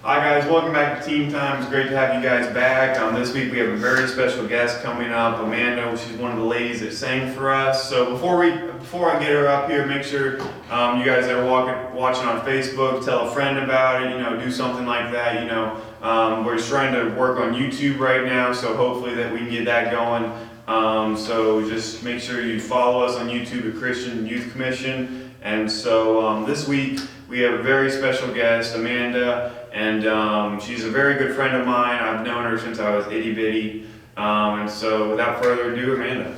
Hi guys, welcome back to Team Time. It's great to have you guys back. This week we have a very special guest coming up, Amanda. She's one of the ladies that sang for us. So before I get her up here, make sure you guys that are watching on Facebook, tell a friend about it. Do something like that. We're just trying to work on YouTube right now, so hopefully that we can get that going. So just make sure you follow us on YouTube at Christian Youth Commission. And so this week we have a very special guest, Amanda. And she's a very good friend of mine. I've known her since I was itty bitty. And so without further ado, Amanda.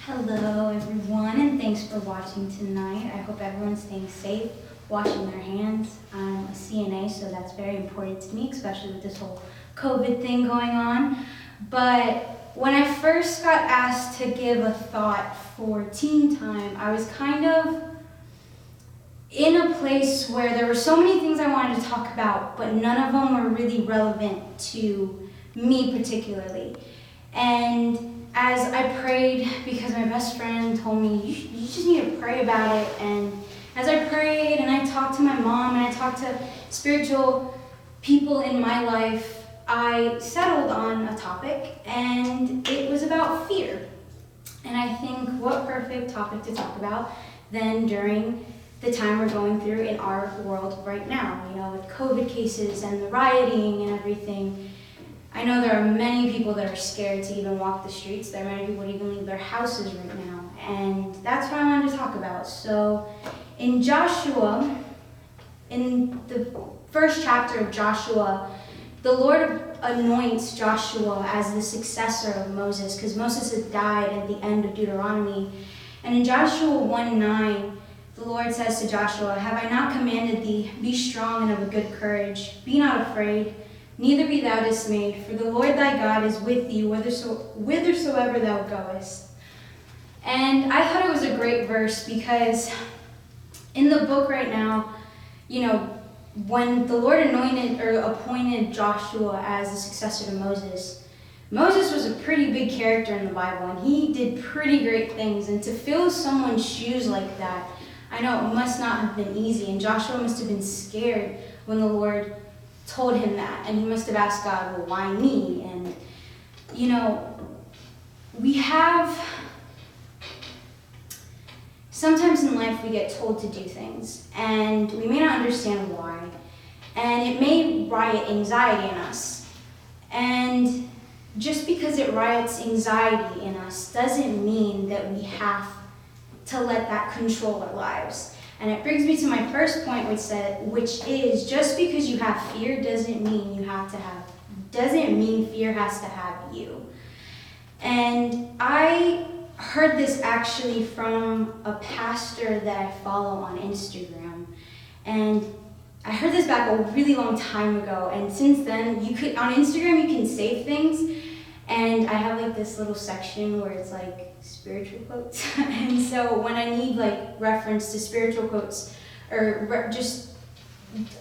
Hello everyone, and thanks for watching tonight. I hope everyone's staying safe, washing their hands. I'm a CNA, so that's very important to me, especially with this whole COVID thing going on. But when I first got asked to give a thought for Teen Time, I was kind of in a place where there were so many things I wanted to talk about, but none of them were really relevant to me particularly. And as I prayed, because my best friend told me, you just need to pray about it. And as I prayed and I talked to my mom and I talked to spiritual people in my life, I settled on a topic, and it was about fear. And I think what perfect topic to talk about than during the time we're going through in our world right now, with COVID cases and the rioting and everything. I know there are many people that are scared to even walk the streets. There are many people that even leave their houses right now. And that's what I wanted to talk about. So in Joshua, in the first chapter of Joshua, the Lord anoints Joshua as the successor of Moses, because Moses had died at the end of Deuteronomy. And in Joshua 1:9, the Lord says to Joshua, "Have I not commanded thee, be strong and of a good courage? Be not afraid, neither be thou dismayed, for the Lord thy God is with thee whithersoever thou goest." And I thought it was a great verse because in the book right now, when the Lord anointed or appointed Joshua as the successor to Moses, Moses was a pretty big character in the Bible, and he did pretty great things. And to fill someone's shoes like that, I know it must not have been easy, and Joshua must have been scared when the Lord told him that, and he must have asked God, well, why me? And, sometimes in life we get told to do things, and we may not understand why, and it may riot anxiety in us. And just because it riots anxiety in us doesn't mean that we have to let that control our lives. And it brings me to my first point, which is just because you have fear doesn't mean fear has to have you. And I heard this actually from a pastor that I follow on Instagram. And I heard this back a really long time ago, and since then, on Instagram you can save things. And I have this little section where it's spiritual quotes. And so when I need reference to spiritual quotes or just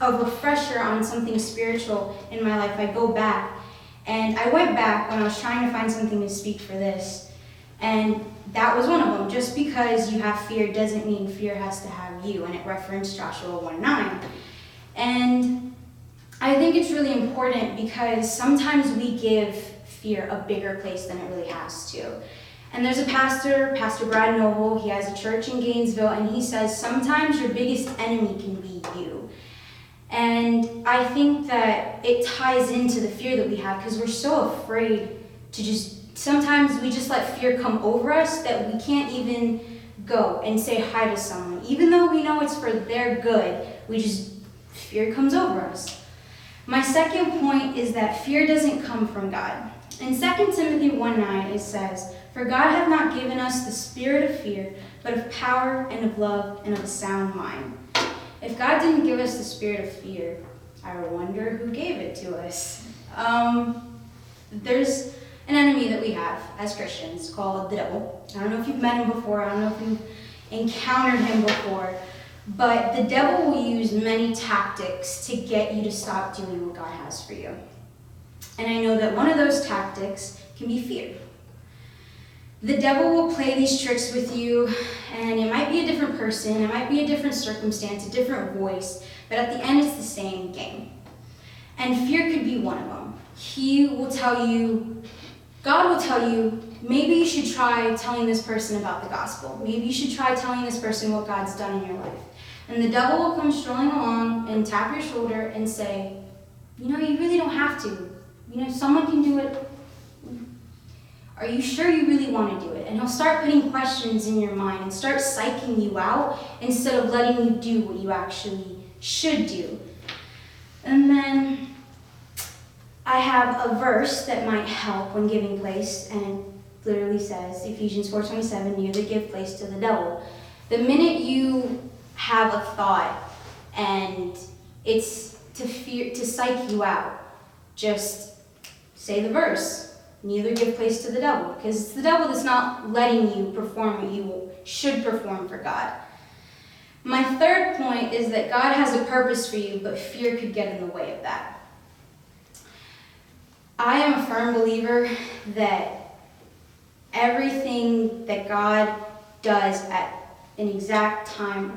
a refresher on something spiritual in my life, I go back. And I went back when I was trying to find something to speak for this. And that was one of them. Just because you have fear doesn't mean fear has to have you. And it referenced Joshua 1:9. And I think it's really important because sometimes we give fear a bigger place than it really has to. And there's a pastor, Pastor Brad Noble. He has a church in Gainesville, and he says sometimes your biggest enemy can be you. And I think that it ties into the fear that we have because we're so afraid sometimes we just let fear come over us that we can't even go and say hi to someone. Even though we know it's for their good, fear comes over us. My second point is that fear doesn't come from God. In 2 Timothy 1:9, it says, "For God hath not given us the spirit of fear, but of power and of love and of a sound mind." If God didn't give us the spirit of fear, I wonder who gave it to us. There's an enemy that we have as Christians called the devil. I don't know if you've met him before. I don't know if you've encountered him before. But the devil will use many tactics to get you to stop doing what God has for you. And I know that one of those tactics can be fear. The devil will play these tricks with you, and it might be a different person, it might be a different circumstance, a different voice, but at the end it's the same game. And fear could be one of them. He will tell you, God will tell you, maybe you should try telling this person about the gospel. Maybe you should try telling this person what God's done in your life. And the devil will come strolling along and tap your shoulder and say, you really don't have to. Someone can do it. Are you sure you really want to do it? And he'll start putting questions in your mind and start psyching you out instead of letting you do what you actually should do. And then I have a verse that might help when giving place, and it literally says, Ephesians 4:27, neither give place to the devil. The minute you have a thought and it's to psych you out, just say the verse, neither give place to the devil, because it's the devil that's not letting you perform what you should perform for God. My third point is that God has a purpose for you, but fear could get in the way of that. I am a firm believer that everything that God does at an exact time,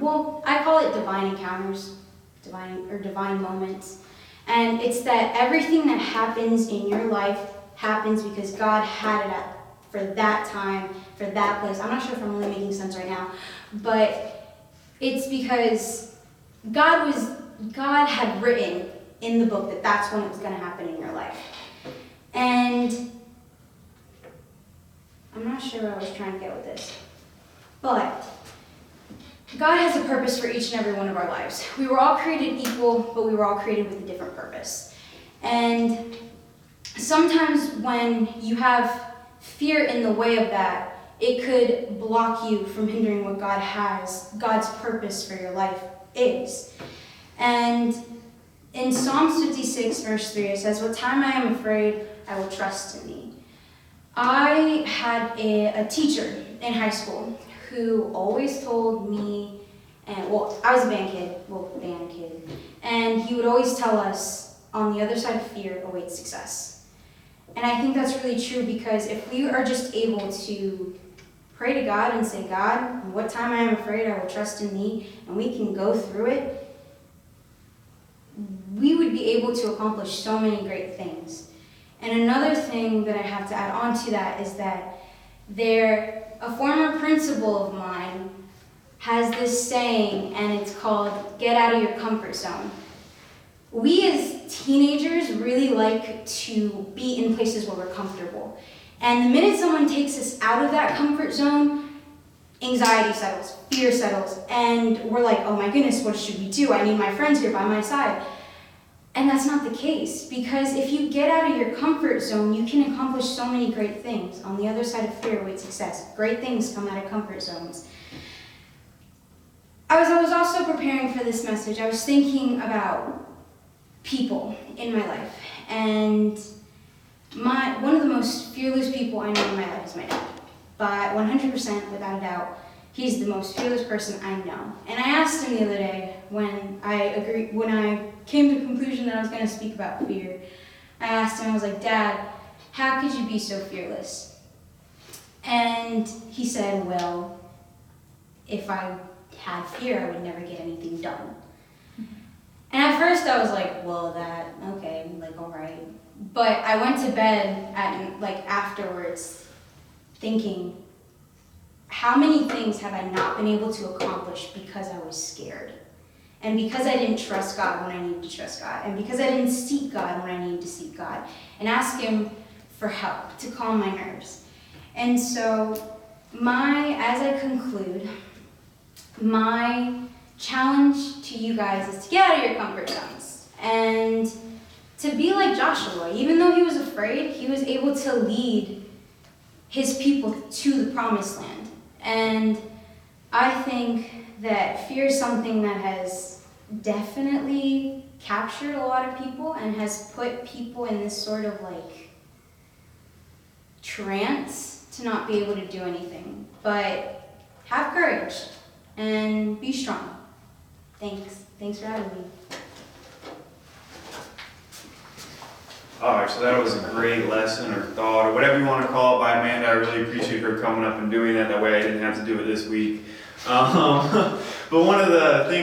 I call it divine encounters, divine moments. And it's that everything that happens in your life happens because God had it for that time, for that place. I'm not sure if I'm really making sense right now, but it's because God had written in the book that that's when it was going to happen in your life. And I'm not sure what I was trying to get with this, but God has a purpose for each and every one of our lives. We were all created equal, but we were all created with a different purpose. And sometimes when you have fear in the way of that, it could block you from hindering what God's purpose for your life is. And in Psalms 56, verse 3, it says, what time I am afraid, I will trust in thee. I had a teacher in high school who always told me, I was a band kid, and he would always tell us, on the other side of fear awaits success. And I think that's really true, because if we are just able to pray to God and say, God, what time I am afraid, I will trust in thee, and we can go through it, we would be able to accomplish so many great things. And another thing that I have to add on to that is that a former principal of mine has this saying, and it's called, get out of your comfort zone. We as teenagers really like to be in places where we're comfortable. And the minute someone takes us out of that comfort zone, anxiety settles, fear settles, and we're like, oh my goodness, what should we do? I need my friends here by my side. And that's not the case, because if you get out of your comfort zone, you can accomplish so many great things. On the other side of fear awaits success. Great things come out of comfort zones. As I was also preparing for this message, I was thinking about people in my life. And one of the most fearless people I know in my life is my dad. But 100%, without a doubt, he's the most fearless person I know. And I asked him the other day when I came to the conclusion that I was going to speak about fear. I asked him, I was like, Dad, how could you be so fearless? And he said, well, if I had fear, I would never get anything done. And at first I was like, well, okay, all right. But I went to bed afterwards thinking, how many things have I not been able to accomplish because I was scared? And because I didn't trust God when I needed to trust God. And because I didn't seek God when I needed to seek God. And ask Him for help to calm my nerves. And so, as I conclude, my challenge to you guys is to get out of your comfort zones. And to be like Joshua. Even though he was afraid, he was able to lead his people to the promised land. And I think that fear is something that has definitely captured a lot of people and has put people in this sort of trance to not be able to do anything. But have courage and be strong. Thanks for having me. All right, so that was a great lesson or thought or whatever you want to call it by Amanda. I really appreciate her coming up and doing that. That way I didn't have to do it this week. But one of the things